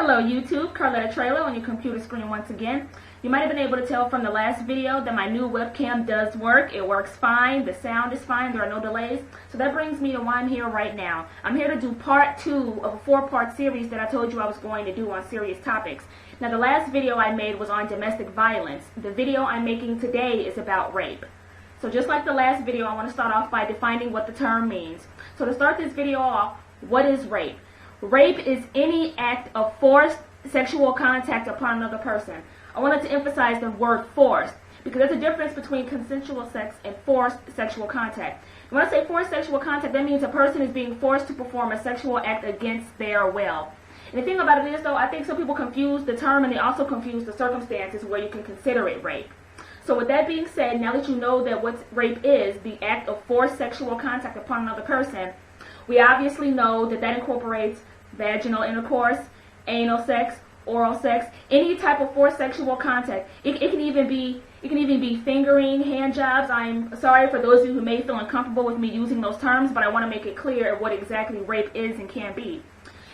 Hello YouTube, Carletta Trailer on your computer screen once again. You might have been able to tell from the last video that my new webcam does work. It works fine, the sound is fine, there are no delays. So that brings me to why I'm here right now. I'm here to do part 2 of a 4-part series that I told you I was going to do on serious topics. Now the last video I made was on domestic violence. The video I'm making today is about rape. So just like the last video, I want to start off by defining what the term means. So to start this video off, what is rape? Rape is any act of forced sexual contact upon another person. I wanted to emphasize the word forced because there's a difference between consensual sex and forced sexual contact. When I say forced sexual contact, that means a person is being forced to perform a sexual act against their will. And the thing about it is, though, I think some people confuse the term and they also confuse the circumstances where you can consider it rape. So with that being said, now that you know that what rape is, the act of forced sexual contact upon another person, we obviously know that that incorporates vaginal intercourse, anal sex, oral sex, any type of forced sexual contact. It can even be fingering, hand jobs. I'm sorry for those of you who may feel uncomfortable with me using those terms, but I want to make it clear what exactly rape is and can be.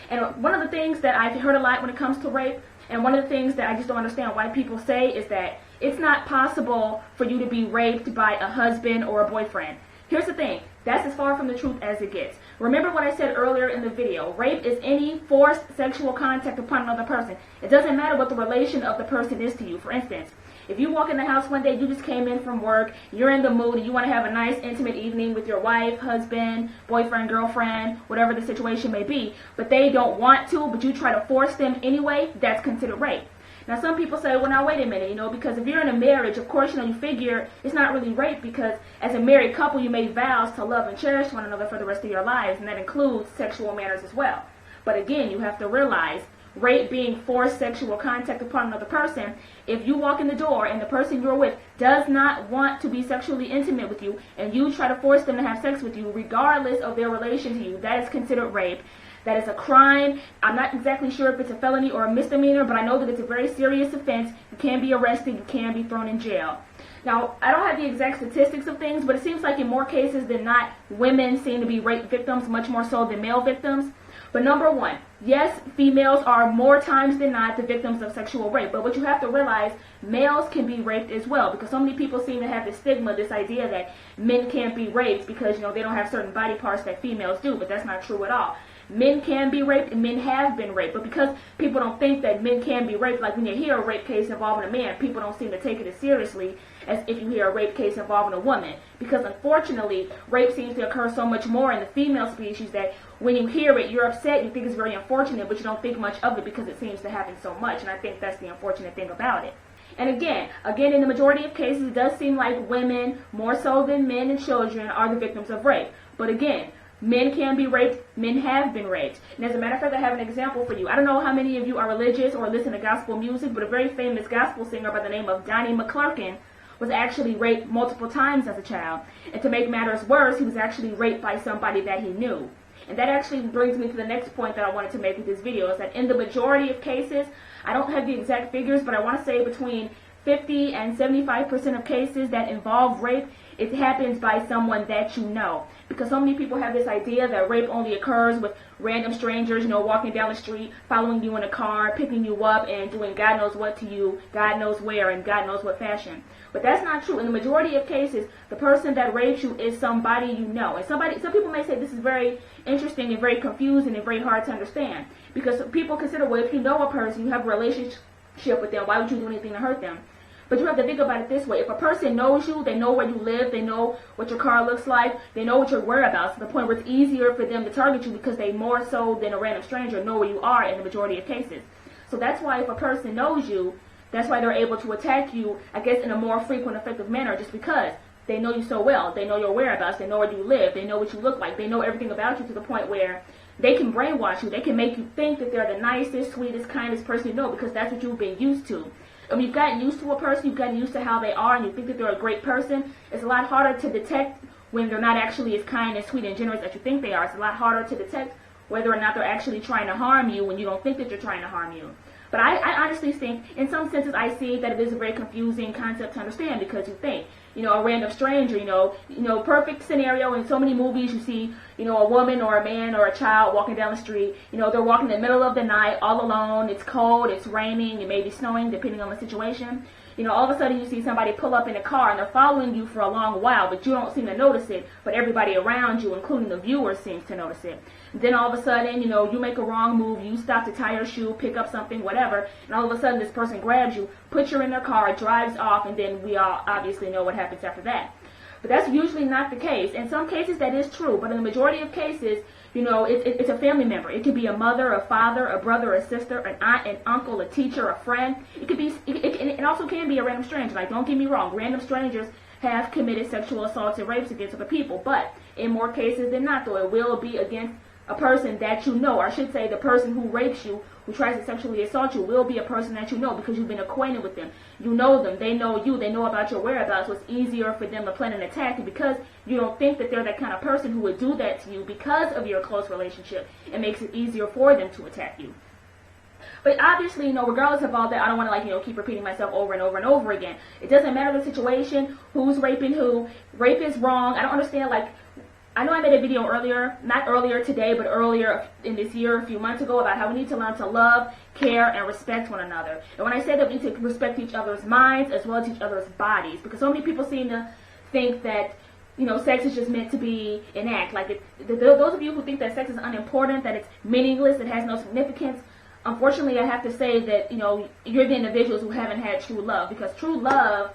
And one of the things that I've heard a lot when it comes to rape, and one of the things that I just don't understand why people say, is that it's not possible for you to be raped by a husband or a boyfriend. Here's the thing, that's as far from the truth as it gets. Remember what I said earlier in the video. Rape is any forced sexual contact upon another person. It doesn't matter what the relation of the person is to you. For instance, if you walk in the house one day, you just came in from work, you're in the mood, and you want to have a nice intimate evening with your wife, husband, boyfriend, girlfriend, whatever the situation may be, but they don't want to, but you try to force them anyway, that's considered rape. Now some people say, well now wait a minute, because if you're in a marriage, of course, you figure it's not really rape because as a married couple you made vows to love and cherish one another for the rest of your lives, and that includes sexual manners as well. But again, you have to realize rape being forced sexual contact upon another person, if you walk in the door and the person you're with does not want to be sexually intimate with you and you try to force them to have sex with you regardless of their relation to you, that is considered rape. That is a crime. I'm not exactly sure if it's a felony or a misdemeanor, but I know that it's a very serious offense. You can be arrested. You can be thrown in jail. Now, I don't have the exact statistics of things, but it seems like in more cases than not, women seem to be rape victims much more so than male victims. But number one, yes, females are more times than not the victims of sexual rape. But what you have to realize, males can be raped as well, because so many people seem to have this stigma, this idea that men can't be raped because, they don't have certain body parts that females do, but that's not true at all. Men can be raped and men have been raped, but because people don't think that men can be raped, like when you hear a rape case involving a man, people don't seem to take it as seriously as if you hear a rape case involving a woman. Because unfortunately, rape seems to occur so much more in the female species that when you hear it, you're upset, you think it's very unfortunate, but you don't think much of it because it seems to happen so much, and I think that's the unfortunate thing about it. And again, in the majority of cases, it does seem like women, more so than men and children, are the victims of rape. But again, men can be raped, men have been raped. And as a matter of fact, I have an example for you. I don't know how many of you are religious or listen to gospel music, but a very famous gospel singer by the name of Donnie McClurkin was actually raped multiple times as a child. And to make matters worse, he was actually raped by somebody that he knew. And that actually brings me to the next point that I wanted to make with this video, is that in the majority of cases, I don't have the exact figures, but I want to say between 50 and 75% of cases that involve rape, it happens by someone that you know. Because so many people have this idea that rape only occurs with random strangers, walking down the street, following you in a car, picking you up, and doing God knows what to you, God knows where, and God knows what fashion. But that's not true. In the majority of cases, the person that rapes you is somebody you know. And some people may say this is very interesting and very confusing and very hard to understand. Because people consider, well, if you know a person, you have a relationship with them, why would you do anything to hurt them? But you have to think about it this way. If a person knows you, they know where you live, they know what your car looks like, they know what your whereabouts, to the point where it's easier for them to target you because they more so than a random stranger know where you are in the majority of cases. So that's why if a person knows you, that's why they're able to attack you, I guess, in a more frequent, effective manner, just because they know you so well. They know your whereabouts, they know where you live, they know what you look like, they know everything about you to the point where they can brainwash you. They can make you think that they're the nicest, sweetest, kindest person you know because that's what you've been used to. And when you've gotten used to a person, you've gotten used to how they are, and you think that they're a great person, it's a lot harder to detect when they're not actually as kind and sweet and generous as you think they are. It's a lot harder to detect whether or not they're actually trying to harm you when you don't think that they're trying to harm you. But I honestly think, in some senses, I see that it is a very confusing concept to understand, because you think, a random stranger, perfect scenario. In so many movies, you see, a woman or a man or a child walking down the street. They're walking in the middle of the night, all alone. It's cold, it's raining, it may be snowing, depending on the situation. All of a sudden you see somebody pull up in a car and they're following you for a long while, but you don't seem to notice it, but everybody around you, including the viewer, seems to notice it. Then all of a sudden, you make a wrong move, you stop to tie your shoe, pick up something, whatever, and all of a sudden this person grabs you, puts you in their car, drives off, and then we all obviously know what happens after that. But that's usually not the case. In some cases that is true, but in the majority of cases, it's a family member. It could be a mother, a father, a brother, a sister, an aunt, an uncle, a teacher, a friend. It could be. It also can be a random stranger. Like, don't get me wrong, random strangers have committed sexual assaults and rapes against other people. But in more cases than not, though, it will be against a person that you know, or I should say, the person who rapes you, who tries to sexually assault you, will be a person that you know, because you've been acquainted with them. You know them, they know you, they know about your whereabouts, so it's easier for them to plan an attack. And because you don't think that they're that kind of person who would do that to you because of your close relationship, it makes it easier for them to attack you. But obviously, regardless of all that, I don't want to, keep repeating myself over and over and over again. It doesn't matter the situation, who's raping who. Rape is wrong. I don't understand, I know I made a video earlier, not earlier today, but earlier in this year, a few months ago, about how we need to learn to love, care, and respect one another. And when I say that, we need to respect each other's minds as well as each other's bodies, because so many people seem to think that, sex is just meant to be an act. Those of you who think that sex is unimportant, that it's meaningless, it has no significance, unfortunately, I have to say that, you're the individuals who haven't had true love, because true love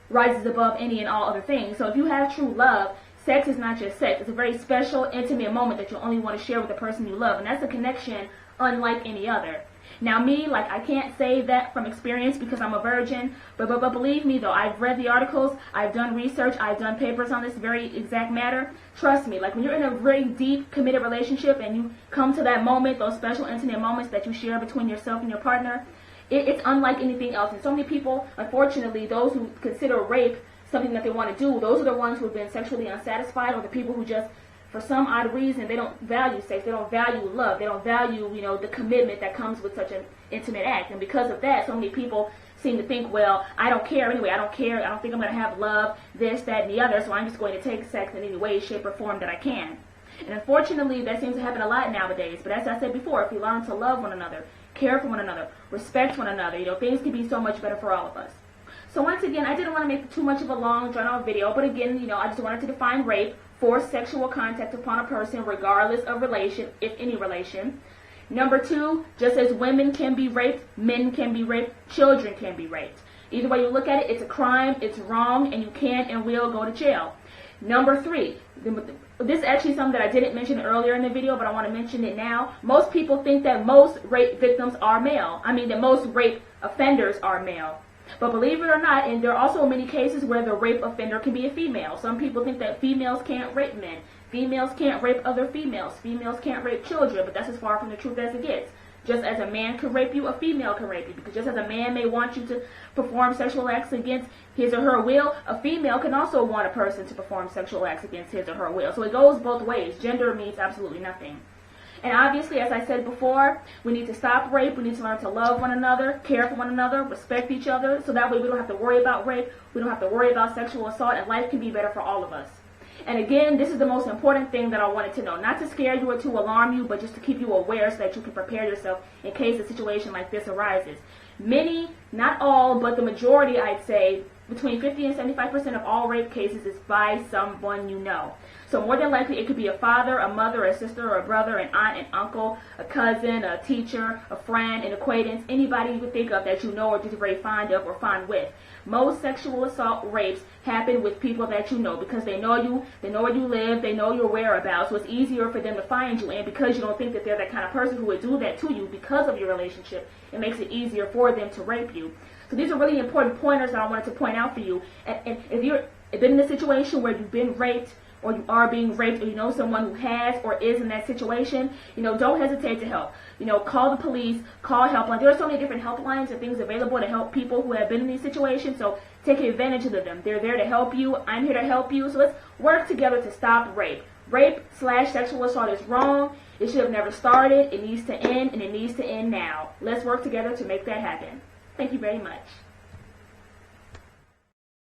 rises above any and all other things. So if you have true love, sex is not just sex. It's a very special, intimate moment that you only want to share with the person you love. And that's a connection unlike any other. Now me, I can't say that from experience because I'm a virgin. But believe me, though, I've read the articles. I've done research. I've done papers on this very exact matter. Trust me, when you're in a very deep, committed relationship and you come to that moment, those special, intimate moments that you share between yourself and your partner, it's unlike anything else. And so many people, unfortunately, those who consider rape something that they want to do, those are the ones who have been sexually unsatisfied, or the people who just, for some odd reason, they don't value sex, they don't value love, they don't value, the commitment that comes with such an intimate act. And because of that, so many people seem to think, well, I don't care anyway, I don't care, I don't think I'm going to have love, this, that, and the other, so I'm just going to take sex in any way, shape, or form that I can. And unfortunately, that seems to happen a lot nowadays. But as I said before, if we learn to love one another, care for one another, respect one another, things can be so much better for all of us. So once again, I didn't want to make too much of a long, drawn-out video, but again, I just wanted to define rape: forced sexual contact upon a person, regardless of relation, if any relation. Number 2, just as women can be raped, men can be raped, children can be raped. Either way you look at it, it's a crime, it's wrong, and you can and will go to jail. Number 3, this is actually something that I didn't mention earlier in the video, but I want to mention it now. Most people think that most rape victims are male. That most rape offenders are male. But believe it or not, and there are also many cases where the rape offender can be a female. Some people think that females can't rape men. Females can't rape other females. Females can't rape children, but that's as far from the truth as it gets. Just as a man can rape you, a female can rape you. Because just as a man may want you to perform sexual acts against his or her will, a female can also want a person to perform sexual acts against his or her will. So it goes both ways. Gender means absolutely nothing. And obviously, as I said before, we need to stop rape. We need to learn to love one another, care for one another, respect each other, so that way we don't have to worry about rape, we don't have to worry about sexual assault, and life can be better for all of us. And again, this is the most important thing that I wanted to know. Not to scare you or to alarm you, but just to keep you aware so that you can prepare yourself in case a situation like this arises. Many, not all, but the majority, I'd say, between 50 and 75% of all rape cases is by someone you know. So more than likely, it could be a father, a mother, a sister, or a brother, an aunt, an uncle, a cousin, a teacher, a friend, an acquaintance, anybody you could think of that you know or just very fond of or fond with. Most sexual assault rapes happen with people that you know because they know you, they know where you live, they know your whereabouts, so it's easier for them to find you. And because you don't think that they're that kind of person who would do that to you because of your relationship, it makes it easier for them to rape you. So these are really important pointers that I wanted to point out for you. And if you've been in a situation where you've been raped, or you are being raped, or you know someone who has or is in that situation, don't hesitate to help. Call the police, call helpline. There are so many different helplines and things available to help people who have been in these situations, so take advantage of them. They're there to help you. I'm here to help you. So let's work together to stop rape. Rape/sexual assault is wrong. It should have never started. It needs to end, and it needs to end now. Let's work together to make that happen. Thank you very much.